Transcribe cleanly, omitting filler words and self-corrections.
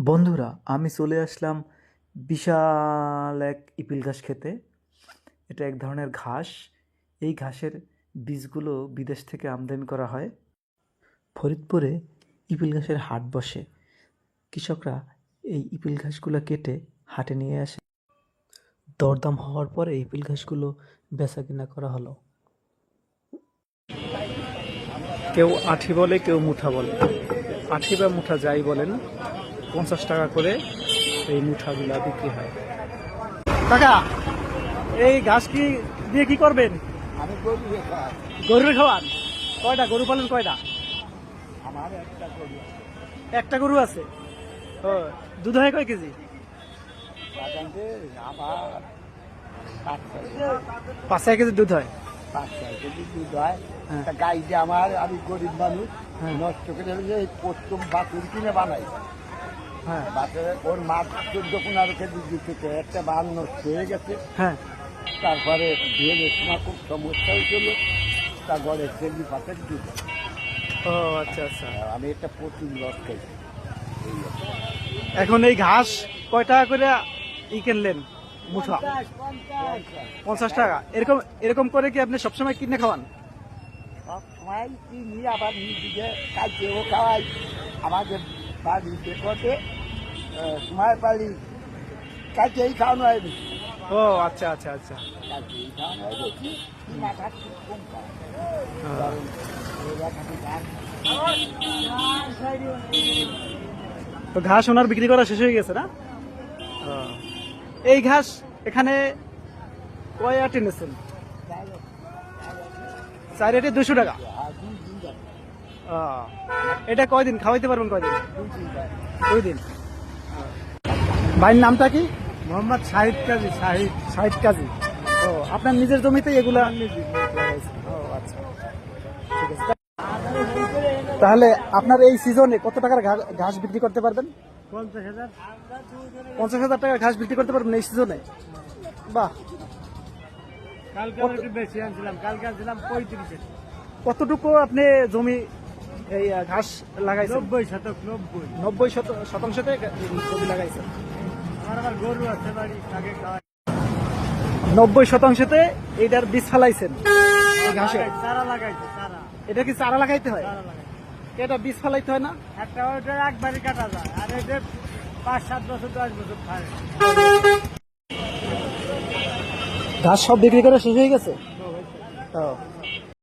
বন্ধুরা, আমি চলে আসলাম বিশাল এক ইপিল ঘাস খেতে। এটা এক ধরনের ঘাস। এই ঘাসের বীজগুলো বিদেশ থেকে আমদানি করা হয়। ফরিদপুরে ইপিল ঘাসের হাট বসে। কৃষকরা এই ইপিল ঘাসগুলো কেটে হাটে নিয়ে আসে। দরদাম হওয়ার পরে ইপিল ঘাসগুলো বেচা কিনা করা হলো। কেউ আঠি বলে, কেউ মুঠা বলে। আঠি বা মুঠা যাই বলেন, 50 টাকা করে এই মুঠাগুলা বিক্রি হয়। কাকা, এই ঘাস কি দিয়ে কি করবেন? আমি গরু খাওয়াই। গরুর খাওয়ান? কয়টা গরু পালেন? কয়টা? আমার একটা গরু একটা গরু আছে। ও, দুধ হয় কয় কেজি? বাগানতে আমার 5-6 কেজি দুধ হয়। 5-6 কেজি দুধ হয়। হ্যাঁ। তা গাই যে আমার, আমি গরিব মানুষ, হ্যাঁ। নষ্ট করে হলে এই প্রথম বাছুর কিনে বানাই। হ্যাঁ বাছুরের ওর মা 14-15 কেজি দিতে, একটা বাল নষ্ট হয়ে গেছে। হ্যাঁ। তারপরে বিয়ের সময় খুব সমস্যা হয়েছিল, তারপরে সেলি পাতের দুধ। ও আচ্ছা আচ্ছা। আমি একটা প্রচুর লস খাইছি। এখন এই ঘাস কয় টাকা করে কিনলেন মুঠা? 50 টাকা। এরকম এরকম করে কি আপনি সবসময় কিনে খাওয়ান? সব সময় কিনি, আবার নিজে কালকেও খাওয়াই। আমাদের বাড়িতে করতে সময় পালি কালকেই খাওয়ানো হয় বেশি। ও আচ্ছা আচ্ছা আচ্ছা। কালকেই খাওয়ানো হয় বেশি, কিনা ঘাস খুব কম খাওয়া। কারণ ওরা খালি ঘাস। তো ঘাস ওনার বিক্রি করা শেষ হয়ে গেছে না? ও, এই ঘাস এখানে কয় আট এনেছেন? 4 আটে 200 টাকা। আর 2 দিন যাবে, ও, এটা কয়দিন খাওয়াইতে পারবেন? কয়দিন? 2 দিন যাবে। 2 দিন। ভাইয়ের নামটা কি? মোহাম্মদ শাহিদ কাজী। শাহিদ কাজী। ও, আপনার নিজের জমিতে এগুলা? ও আচ্ছা, ঠিক আছে। তাহলে আপনার এই সিজনে কত টাকার ঘাস বিক্রি করতে পারবেন? 50,000। 50,000 টাকার ঘাস বিক্রি করতে পারবেন এই সিজনে? বাহ। কালকে একটু বেশি আনছিলাম, কালকে আনছিলাম 35। কতটুকু আপনি জমি এই ঘাস লাগাইছেন? 90 শতক। 90% জমি লাগাইছেন। আমার আবার গরু আছে বাড়ি, আগে খাওয়াই। 90%তে এইটার বীজ ফেলাইছেন এই ঘাসের? চারা লাগাইছে, চারা। এটা কি চারা লাগাইতে হয়? চারা লাগাইছে। এটা বীজ ফেলাইতে হয় না? একটা ওইটা একবারই কাটা যায়, আর এটা 5-7 বছর 10 বছর খায়। ঘাস সব বিক্রি করে শেষ হয়ে গেছে? ও